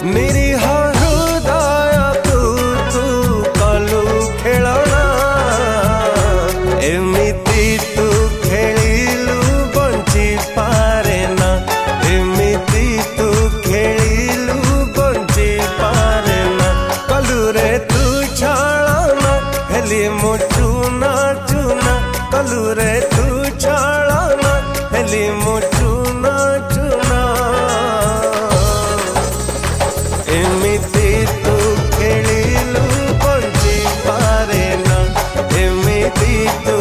निरीह हृदय तू कलु खेलना एमिति तू खेलिलु बंची पारे ना एमिति तू खेलिलु बंची पारे ना कलु रे तू छाड़ना हेली मो चूना चूना कलु रे तू छाड़ना हेली मो चूना चूना एमिति तू खेलिलु बंची पारे ना एमिति तू